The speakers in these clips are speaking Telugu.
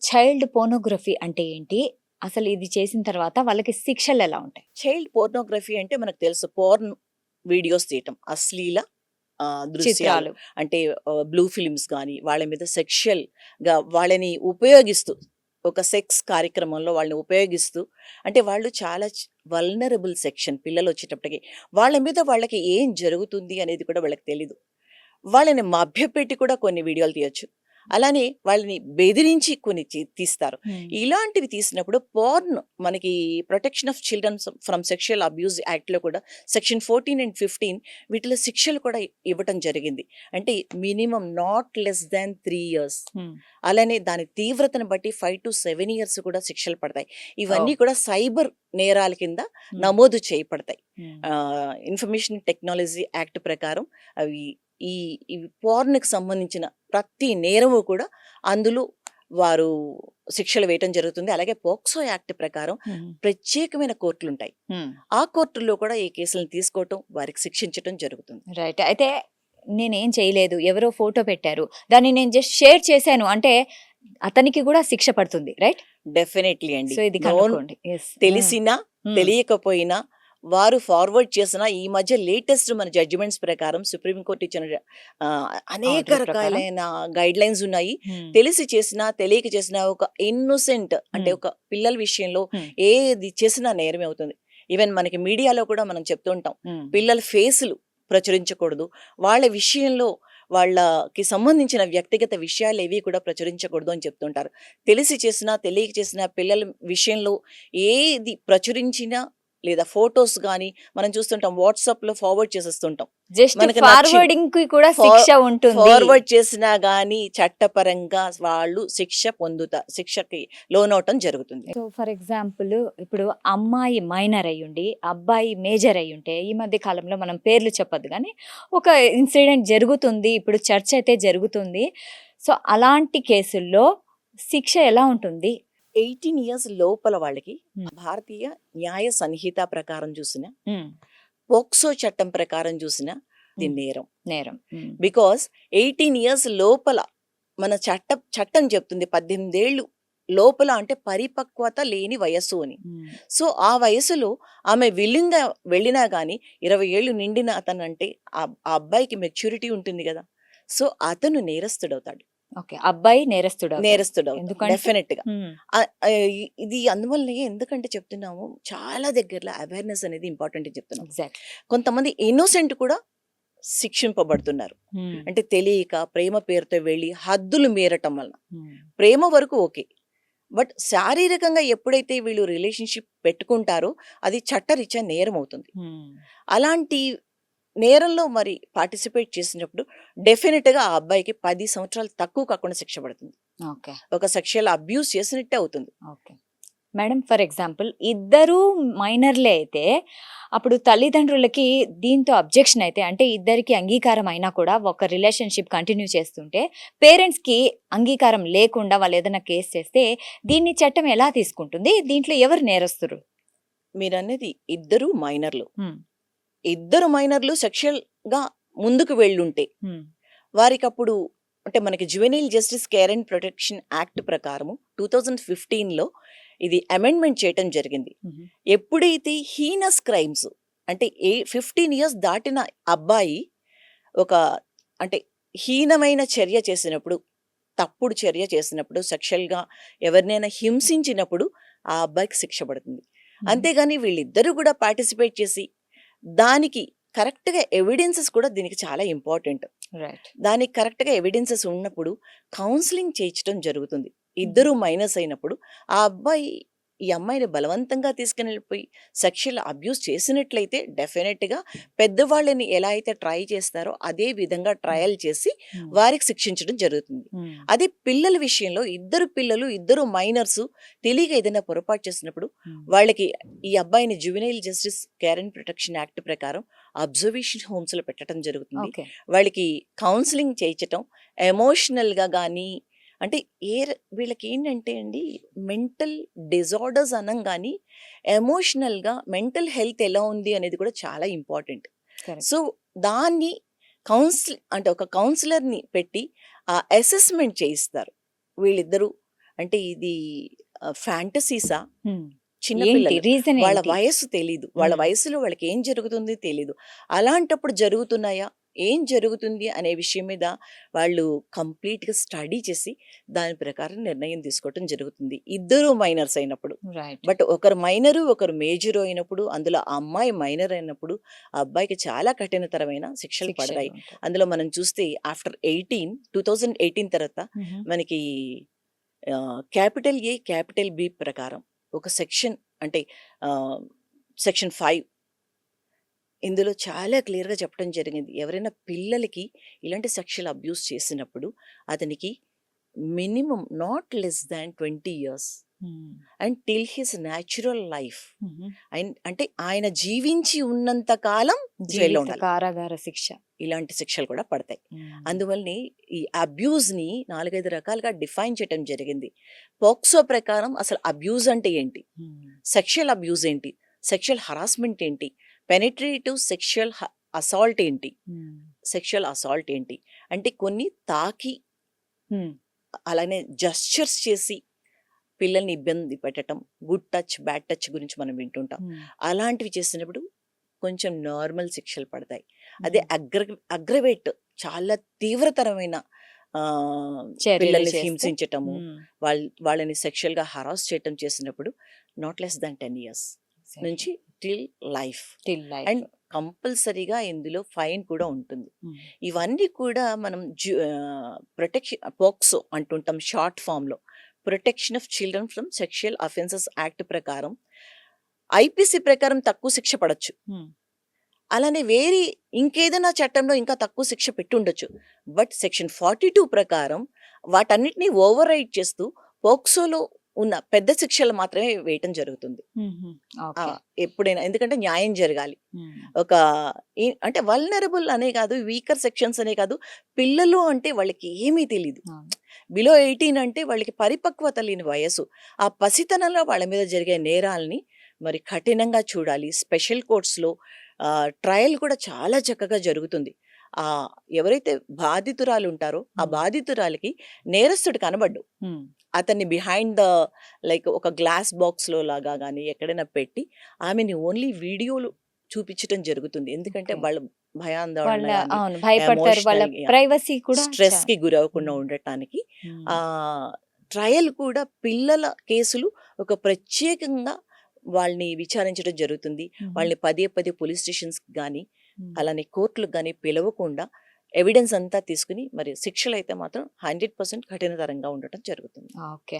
చైల్డ్ పోర్నోగ్రఫీ అంటే ఏంటి? అసలు ఇది చేసిన తర్వాత వాళ్ళకి శిక్షలు ఎలా ఉంటాయి? చైల్డ్ పోర్నోగ్రఫీ అంటే మనకు తెలుసు, పోర్న్ వీడియోస్ తీయటం, అశ్లీల దృశ్యాలు. చిత్రాలు. అంటే బ్లూ ఫిల్మ్స్ కానీ వాళ్ళ మీద సెక్షువల్ గా వాళ్ళని ఉపయోగిస్తూ, ఒక సెక్స్ కార్యక్రమంలో వాళ్ళని ఉపయోగిస్తూ, అంటే వాళ్ళు చాలా వల్నరబుల్ సెక్షన్ పిల్లలు వచ్చేటప్పటికి వాళ్ళ మీద వాళ్ళకి ఏం జరుగుతుంది అనేది కూడా వాళ్ళకి తెలీదు. వాళ్ళని మభ్యపెట్టి కూడా కొన్ని వీడియోలు తీయొచ్చు. అలానే వాళ్ళని బెదిరించి కొన్ని తీస్తారు. ఇలాంటివి తీసినప్పుడు పోర్న్ మనకి protection of children from sexual abuse act లో కూడా సెక్షన్ 14 and 15 వీటిలో శిక్షలు కూడా ఇవ్వటం జరిగింది. అంటే minimum not less than 3 years. అలానే దాని తీవ్రతను బట్టి 5 to 7 years కూడా శిక్షలు పడతాయి. ఇవన్నీ కూడా సైబర్ నేరాల కింద నమోదు చేయబడతాయి. ఇన్ఫర్మేషన్ టెక్నాలజీ యాక్ట్ ప్రకారం అవి ఈ పోర్న్కి సంబంధించిన ప్రతి నేరము కూడా అందులో వారు శిక్షలు వేయటం జరుగుతుంది. అలాగే పోక్సో యాక్ట్ ప్రకారం ప్రత్యేకమైన కోర్టులు ఉంటాయి. ఆ కోర్టుల్లో కూడా ఈ కేసులను తీసుకోవటం, వారికి శిక్షించటం జరుగుతుంది. రైట్. అయితే నేనేం చేయలేదు, ఎవరో ఫోటో పెట్టారు, దాన్ని నేను జస్ట్ షేర్ చేశాను అంటే అతనికి కూడా శిక్ష పడుతుంది, రైట్? డెఫినెట్లీ అండి. సో ఇది కనుక్కోండి. తెలిసినా తెలియకపోయినా వారు ఫార్వర్డ్ చేసిన, ఈ మధ్య లేటెస్ట్ మన జడ్జిమెంట్స్ ప్రకారం సుప్రీంకోర్టు ఇచ్చిన అనేక రకాలైన గైడ్ లైన్స్ ఉన్నాయి. తెలిసి చేసినా తెలియక చేసినా ఒక ఇన్నోసెంట్ అంటే ఒక పిల్లల విషయంలో ఏది చేసినా నేరమే అవుతుంది. ఈవెన్ మనకి మీడియాలో కూడా మనం చెప్తూ ఉంటాం, పిల్లల ఫేసులు ప్రచురించకూడదు, వాళ్ళ విషయంలో వాళ్ళకి సంబంధించిన వ్యక్తిగత విషయాలు ఏవి కూడా ప్రచురించకూడదు అని చెప్తుంటారు. తెలిసి చేసినా తెలియక చేసినా పిల్లల విషయంలో ఏది ప్రచురించినా లేదా ఫోటోస్ గానీ మనం చూస్తుంటాం, వాట్సాప్ లో ఫార్వర్డ్ చేసేస్తుంటాం. ఫార్వర్డ్ చేసినా గానీ చట్టపరంగా వాళ్ళు శిక్షకి లోనవటం జరుగుతుంది. సో ఫర్ ఎగ్జాంపుల్ ఇప్పుడు అమ్మాయి మైనర్ అయ్యుండి అబ్బాయి మేజర్ అయ్యుంటే, ఈ మధ్య కాలంలో మనం పేర్లు చెప్పొద్దు కానీ ఒక ఇన్సిడెంట్ జరుగుతుంది, ఇప్పుడు చర్చ అయితే జరుగుతుంది. సో అలాంటి కేసుల్లో శిక్ష ఎలా ఉంటుంది? 18 years లోపల వాళ్ళకి భారతీయ న్యాయ సంహిత ప్రకారం చూసిన, పోక్సో చట్టం ప్రకారం చూసిన ఇది నేరం. బికాస్ 18 years లోపల మన చట్టం చెప్తుంది 18 ఏళ్ళు లోపల అంటే పరిపక్వత లేని వయస్సు అని. సో ఆ వయసులో ఆమె విల్లింగ్గా వెళ్ళినా గానీ 20 ఏళ్ళు నిండిన అతను అంటే ఆ అబ్బాయికి మెచ్యూరిటీ ఉంటుంది కదా, సో అతను నేరస్తుడవుతాడు. అబ్బాయి నేరస్తుడు డెఫినెట్ గా. ఇది అందువల్లనే ఎందుకంటే చెప్తున్నాము, చాలా దగ్గరలో అవేర్నెస్ అనేది ఇంపార్టెంట్ చెప్తున్నాం. కొంతమంది ఇన్నోసెంట్ కూడా శిక్షింపబడుతున్నారు. అంటే తెలియక ప్రేమ పేరుతో వెళ్ళి హద్దులు మీరటం వలన, ప్రేమ వరకు ఓకే, బట్ శారీరకంగా ఎప్పుడైతే వీళ్ళు రిలేషన్షిప్ పెట్టుకుంటారో అది చట్టరీత్యా నేరం అవుతుంది. అలాంటి నేరంలో మరి పార్టిసిపేట్ చేసినప్పుడు డెఫినెట్ గా ఆ అబ్బాయికి 10 సంవత్సరాలు తక్కువ కాకుండా శిక్ష పడుతుంది. ఒక సెక్షువల్ అబ్యూస్ చేసినట్టే అవుతుంది. మేడం, ఫర్ ఎగ్జాంపుల్ ఇద్దరు మైనర్లే అయితే అప్పుడు తల్లిదండ్రులకి దీంతో అబ్జెక్షన్ అయితే, అంటే ఇద్దరికి అంగీకారం అయినా కూడా ఒక రిలేషన్షిప్ కంటిన్యూ చేస్తుంటే పేరెంట్స్ కి అంగీకారం లేకుండా వాళ్ళు ఏదైనా కేసు చేస్తే దీన్ని చట్టం ఎలా తీసుకుంటుంది? దీంట్లో ఎవరు నేరస్తురు? మీరు అనేది ఇద్దరు మైనర్లు సెక్షువల్ గా ముందుకు వెళ్ళుంటే వారికి అప్పుడు అంటే మనకి juvenile justice care and protection act ప్రకారము 2015లో ఇది అమెండ్మెంట్ చేయటం జరిగింది. ఎప్పుడైతే హీనస్ క్రైమ్స్ అంటే 15 years దాటిన అబ్బాయి ఒక అంటే హీనమైన చర్య చేసినప్పుడు, తప్పుడు చర్య చేసినప్పుడు, సెక్షువల్గా ఎవరినైనా హింసించినప్పుడు ఆ అబ్బాయికి శిక్ష పడుతుంది. అంతేగాని వీళ్ళిద్దరూ కూడా పార్టిసిపేట్ చేసి దానికి కరెక్ట్గా ఎవిడెన్సెస్ కూడా దీనికి చాలా ఇంపార్టెంట్. దానికి కరెక్ట్గా ఎవిడెన్సెస్ ఉన్నప్పుడు కౌన్సిలింగ్ చేయించడం జరుగుతుంది. ఇద్దరు మైనస్ అయినప్పుడు ఆ అబ్బాయి ఈ అమ్మాయిని బలవంతంగా తీసుకుని వెళ్ళిపోయి సెక్షువల్ అబ్యూస్ చేసినట్లయితే డెఫినెట్గా పెద్దవాళ్ళని ఎలా అయితే ట్రై చేస్తారో అదే విధంగా ట్రయల్ చేసి వారికి శిక్షించడం జరుగుతుంది. అదే పిల్లల విషయంలో ఇద్దరు మైనర్స్ తెలియక ఏదైనా పొరపాటు చేసినప్పుడు వాళ్ళకి ఈ అబ్బాయిని juvenile justice care and protection act ప్రకారం అబ్జర్వేషన్ హోమ్స్ లో పెట్టడం జరుగుతుంది. వాళ్ళకి కౌన్సిలింగ్ చేయించటం, ఎమోషనల్గా కానీ అంటే వీళ్ళకి ఏంటంటే అండి, మెంటల్ డిజార్డర్స్ అనగానే ఎమోషనల్గా మెంటల్ హెల్త్ ఎలా ఉంది అనేది కూడా చాలా ఇంపార్టెంట్. సో దాన్ని ఒక కౌన్సిలర్ని పెట్టి ఆ అసెస్మెంట్ చేయిస్తారు. వీళ్ళిద్దరూ అంటే ఇది ఫ్యాంటసీసా? ఏంటి చిన్నపిల్లలు రీజన్ వాళ్ళ ఏంటి? వయస్సు తెలీదు. వాళ్ళ వయసులో వాళ్ళకి ఏం జరుగుతుంది తెలీదు. అలాంటప్పుడు జరుగుతున్నాయా? ఏం జరుగుతుంది అనే విషయం మీద వాళ్ళు కంప్లీట్‌గా స్టడీ చేసి దాని ప్రకారం నిర్ణయం తీసుకోవటం జరుగుతుంది. ఇద్దరూ మైనర్స్ అయినప్పుడు. రైట్. బట్ ఒకరు మైనరు, ఒకరు మేజరు అయినప్పుడు, అందులో ఆ అమ్మాయి మైనర్ అయినప్పుడు ఆ అబ్బాయికి చాలా కఠినతరమైన శిక్షలు శిక్షలు పడతాయి. ఉంటాయి. అందులో మనం చూస్తే ఆఫ్టర్ 2018 తర్వాత మ్మ్. మనకి క్యాపిటల్ ఏ, క్యాపిటల్ బి ప్రకారం ఒక సెక్షన్ అంటే సెక్షన్ 5 ఇందులో చాలా క్లియర్‌గా చెప్పడం జరిగింది. ఎవరైనా పిల్లలకి ఇలాంటి సెక్షువల్ అబ్యూస్ చేసినప్పుడు అతనికి minimum not less than 20 years hmm. And till his natural life hmm. అంటే ఆయన జీవించి ఉన్నంత కాలం జైల్లో జీవిత ఉండాలి. కారాగార శిక్ష. ఇలాంటి శిక్షలు కూడా పడతాయి. మ్మ్. అందువల్లనే ఈ అబ్యూజ్‌ని 4, 5 రకాలుగా డిఫైన్ చేయటం జరిగింది. పోక్సో ప్రకారం అసలు అబ్యూజ్ అంటే ఏంటి? మ్మ్. సెక్షువల్ అబ్యూజ్ ఏంటి? సెక్షువల్ హరాస్మెంట్ ఏంటి? పెనిట్రేటివ్ సెక్షువల్ అసాల్ట్ ఏంటి? మ్మ్. సెక్షువల్ అసాల్ట్ ఏంటి? అంటే కొన్ని తాకి మ్మ్. అలానే జెస్చర్స్ చేసి పిల్లల్ని ఇబ్బంది పెట్టటం, గుడ్ టచ్, బ్యాడ్ టచ్ గురించి మనం వింటుంటాం. మ్మ్. అలాంటివి చేసినప్పుడు కొంచెం నార్మల్ శిక్షలు పడతాయి. అదే అగ్రవేట్ చాలా తీవ్రతరమైన చర్యలు పిల్లల్ని చేస్తే? హింసించటము, మ్మ్. వాళ్ళని సెక్షువల్‌గా హరాస్ చేయటం చేసినప్పుడు నాట్ లెస్ దాన్ 10 ఇయర్స్ నుంచి till life. Till life. And కంపల్సరీగా ఇందులో ఫైన్ కూడా ఉంటుంది. మ్మ్. ఇవన్నీ కూడా మనం ప్రొటెక్షన్ పోక్సో అంటుంటాం షార్ట్ ఫామ్‌లో. Protection of children from sexual offences act ప్రకారం ఐపీసీ ప్రకారం తక్కువ శిక్ష పడొచ్చు. మ్మ్. అలానే వేరే ఇంకేదైనా చట్టంలో ఇంకా తక్కువ శిక్ష పెట్టుండొచ్చు. బట్ సెక్షన్ 42 ప్రకారం వాటన్నిటిని ఓవర్ రైడ్ చేస్తూ పోక్సోలో ఉన్న పెద్ద శిక్షలు మాత్రమే వేయటం జరుగుతుంది. మ్మ్. ఓకే. ఎప్పుడైనా ఎందుకంటే న్యాయం జరగాలి. మ్మ్. ఒక అంటే వల్నరబుల్ అనే కాదు, వీకర్ సెక్షన్స్ అనే కాదు, పిల్లలు అంటే వాళ్ళకి ఏమీ తెలీదు. అవును. బిలో 18 అంటే వాళ్ళకి పరిపక్వత లేని వయసు. ఆ పసితనంలో వాళ్ళ మీద జరిగే నేరాల్ని మరి కఠినంగా చూడాలి. స్పెషల్ కోర్ట్స్‌లో ట్రయల్ కూడా చాలా చక్కగా జరుగుతుంది. ఎవరైతే బాధితురాలు ఉంటారో ఆ మ్మ్. బాధితురాలికి నేరస్తుడు కనబడ్డు. మ్మ్. అతన్ని బిహైండ్ ద ఒక గ్లాస్ బాక్స్‌లో లాగా గాని ఎక్కడైనా పెట్టి ఆమెని ఓన్లీ వీడియోలు చూపించటం జరుగుతుంది. ఎందుకంటే ఓకే. వాళ్ళ వాళ్ళ భయాందోళన గాని, అవును భయపడతారు. వాళ్ళ ఎమోషనల్ ప్రైవసీ కూడా స్ట్రెస్‌కి గురవ్వకుండా మ్మ్. ఉండటానికి మ్మ్. ట్రయల్ కూడా పిల్లల కేసులు ఒక ప్రత్యేకంగా వాళ్ళని విచారించడం జరుగుతుంది. మ్మ్. వాళ్ళని పదే పదే పోలీస్ స్టేషన్స్‌కి గాని, మ్మ్. అలానే కోర్టులకు గాని పిలవకుండా ఎవిడెన్స్ అంతా తీసుకుని మరి శిక్షలైతే మాత్రం 100% కఠినతరంగా ఉండటం జరుగుతుంది. ఓకే.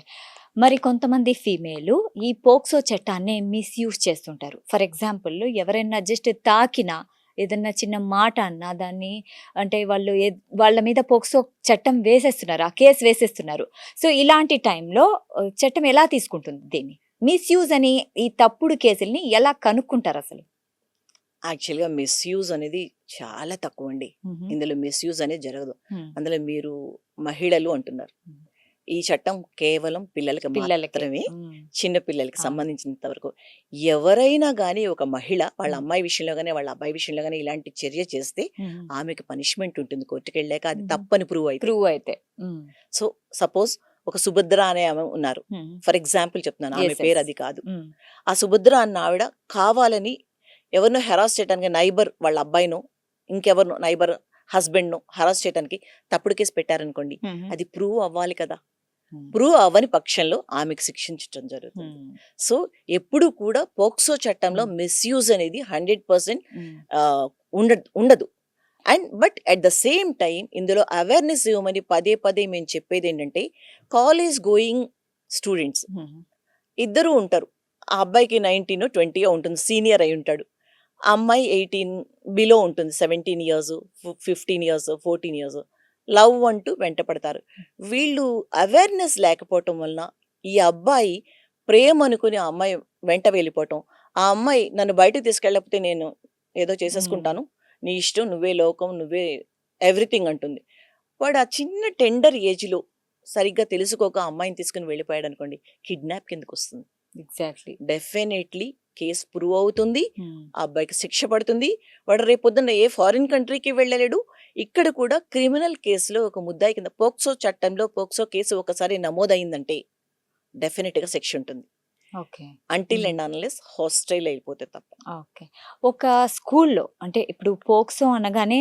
మరి కొంతమంది ఫీమేలు ఈ పోక్సో చట్టాన్ని మిస్యూజ్ చేస్తుంటారు. ఫర్ ఎగ్జాంపుల్ ఎవరైనా జస్ట్ తాకినా ఏదన్నా చిన్న మాట అన్నా దాన్ని అంటే వాళ్ళు వాళ్ళ మీద పోక్సో చట్టం వేసేస్తున్నారు, ఆ కేసు వేసేస్తున్నారు. సో ఇలాంటి టైంలో చట్టం ఎలా తీసుకుంటుంది దీన్ని? మిస్యూజ్ అని ఈ తప్పుడు కేసుల్ని ఎలా కనుక్కుంటారు అసలు? యాక్చువల్‌గా మిస్‌యూజ్ అనేది చాలా తక్కువండి. ఇందులో మిస్‌యూజ్ అనేది జరగదు. అందులో మీరు మహిళలు అంటున్నారు. మ్మ్. ఈ చట్టం కేవలం పిల్లలకి పిల్లలకి మాత్రమే, మ్మ్. చిన్న పిల్లలకి అవును. సంబంధించినంత వరకు. ఎవరైనా గాని ఒక మహిళ వాళ్ళ మ్మ్. అమ్మాయి విషయంలో గాని, వాళ్ళ అబ్బాయి విషయంలో గాని ఇలాంటి చర్య చేస్తే మ్మ్. ఆమెకి పనిష్మెంట్ ఉంటుంది కోర్టుకెళ్ళాక. అది మ్మ్. తప్పని ప్రూవ్ అయితే. ప్రూవ్ అయితే మ్మ్. సో సపోజ్ ఒక సుభద్ర అనే ఆమె ఉన్నారు. మ్మ్. ఫర్ ఎగ్జాంపుల్ చెప్తున్నాను. ఆమె Yes, పేరు yes. అది కాదు. మ్మ్. ఆ సుభద్ర అన్న ఆవిడ కావాలని ఎవరినో హెరాస్ చేయడానికి నైబర్ వాళ్ళ అబ్బాయినో ఇంకెవరినో నైబర్ హస్బెండ్‌నో హెరాస్ చేయడానికి తప్పుడు కేసు పెట్టారనుకోండి. మ్మ్. అది ప్రూవ్ అవ్వాలి కదా! మ్మ్. ప్రూవ్ అవ్వని పక్షంలో ఆమెకు శిక్షించటం జరుగుతుంది. మ్మ్. సో ఎప్పుడు కూడా పోక్సో చట్టంలో మ్మ్. మిస్‌యూజ్ అనేది 100% మ్మ్. ఉండదు. And but at the same time ఇందులో అవేర్‌నెస్ ఇవ్వమని పదే పదే మేము చెప్పేదేంటంటే, కాలేజ్ గోయింగ్ స్టూడెంట్స్ మ్మ్. ఇద్దరూ ఉంటారు. ఆ అబ్బాయికి 19 20 ఉంటుంది. సీనియర్ అయి ఉంటాడు. ఆ అమ్మాయి 18 బిలో ఉంటుంది. 17 ఇయర్స్, 15 ఇయర్స్, 14 ఇయర్స్. లవ్ అంటూ వెంట పడతారు. వీళ్ళు అవేర్‌నెస్ లేకపోవటం వలన ఈ అబ్బాయి ప్రేమ అనుకుని ఆ అమ్మాయి వెంట వెళ్ళిపోవటం. ఆ అమ్మాయి నన్ను బయటకు తీసుకెళ్ళకపోతే నేను ఏదో మ్మ్. చేసేసుకుంటాను. నీ ఇష్టం, నువ్వే లోకం, నువ్వే ఎవ్రీథింగ్ అంటుంది. వాడు ఆ చిన్న టెండర్ ఏజ్‌లో సరిగ్గా తెలుసుకోక ఆ అమ్మాయిని తీసుకొని వెళ్ళిపోయాడనుకోండి, కిడ్నాప్ కిందకొస్తుంది. ఎగ్జాక్ట్‌లీ. డెఫినెట్‌లీ కేస్ ప్రూవ్ అవుతుంది. మ్మ్. ఆ అబ్బాయికి శిక్ష పడుతుంది. వాడు రేపొద్దున్న ఏ ఫారిన్ కంట్రీకి వెళ్ళలేడు. ఇక్కడ కూడా క్రిమినల్ కేసులో ఒక ముద్దాయి కింద పోక్సో చట్టంలో పోక్సో కేసు ఒకసారి నమోదయిందంటే డెఫినెట్గా శిక్ష ఉంటుంది. Okay. Until and unless hostile అయిపోతే తప్ప. ఓకే. ఒక స్కూల్లో అంటే ఇప్పుడు పోక్సో అనగానే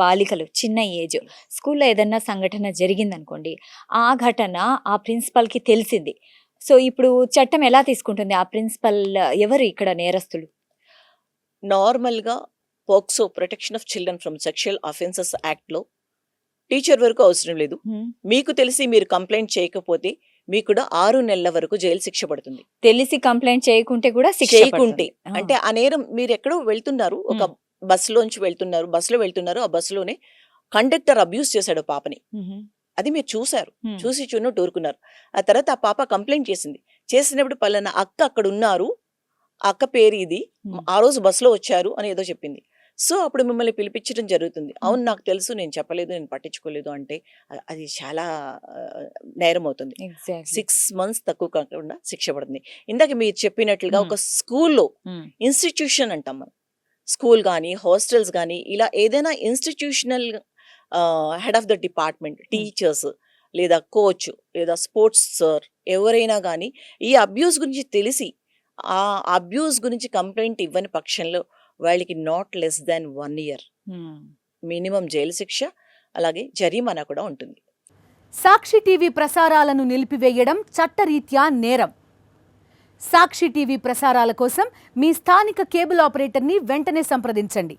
బాలికలు చిన్న ఏజ్. స్కూల్లో ఏదన్నా సంఘటన జరిగిందనుకోండి. ఆ ఘటన ఆ ప్రిన్సిపల్‌కి తెలిసింది. సో, ఇప్పుడు చట్టం ఎలా తీసుకుంటుంది? ఆ ప్రిన్సిపల్ ఎవరు ఇక్కడ నేరస్తులు? నార్మల్గా POCSO protection of children from sexual offences యాక్ట్లో టీచర్ వరకు అవసరం లేదు. హ్మ్. మీకు తెలిసి మీరు కంప్లైంట్ చేయకపోతే మీకు కూడా 6 నెలల వరకు జైలు శిక్ష పడుతుంది. తెలిసి కంప్లెయింట్ చేయకుంటే కూడా శిక్ష చేయకుంటే పడుతుంది. అంటే ఆ నేరం మీరు ఎక్కడో వెళ్తున్నారు, ఒక బస్సులోంచి వెళ్తున్నారు, ఆ బస్సులోనే కండక్టర్ అబ్యూస్ చేశాడు పాపని. హుహు. అది మీరు చూశారు. హ్మ్. చూసి చూడనట్టు ఊరుకున్నారు. ఆ తర్వాత ఆ పాప కంప్లైంట్ చేసింది. చేసినప్పుడు పలానా అక్క అక్కడ ఉన్నారు, ఆ అక్క పేరు ఇది, హ్మ్. ఆ రోజు బస్సులో వచ్చారు అని ఏదో చెప్పింది. సో అప్పుడు మిమ్మల్ని పిలిపించడం జరుగుతుంది. అవును నాకు తెలుసు, నేను చెప్పలేదు, నేను పట్టించుకోలేదు అంటే అది చాలా నేరం అవుతుంది. ఎగ్జాక్ట్‌లీ. 6 మంత్స్ తక్కువ కాకుండా శిక్ష పడుతుంది. ఇందాక మీరు చెప్పినట్లుగా హ్మ్. ఒక స్కూల్లో హ్మ్. ఇన్స్టిట్యూషన్ అంటాం మనం. స్కూల్ గానీ, హాస్టల్స్ గానీ ఇలా ఏదైనా institutional head of the department, teachers లేదా కోచ్ లేదా స్పోర్ట్స్ సార్ ఎవరైనా గానీ ఈ అబ్యూస్ గురించి తెలిసి ఆ అబ్యూస్ గురించి కంప్లెయింట్ ఇవ్వని పక్షంలో వాళ్ళకి నాట్ లెస్ దాన్ 1 ఇయర్ హ్మ్. మినిమం జైలు శిక్ష, అలాగే జరిమానా కూడా ఉంటుంది. సాక్షి టీవీ ప్రసారాలను నిలిపివేయడం చట్టరీత్యా నేరం. సాక్షి టీవీ ప్రసారాల కోసం మీ స్థానిక కేబుల్ ఆపరేటర్ని వెంటనే సంప్రదించండి.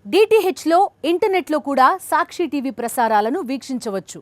డిటిహెచ్లో, ఇంటర్నెట్లో కూడా సాక్షి టీవీ ప్రసారాలను వీక్షించవచ్చు.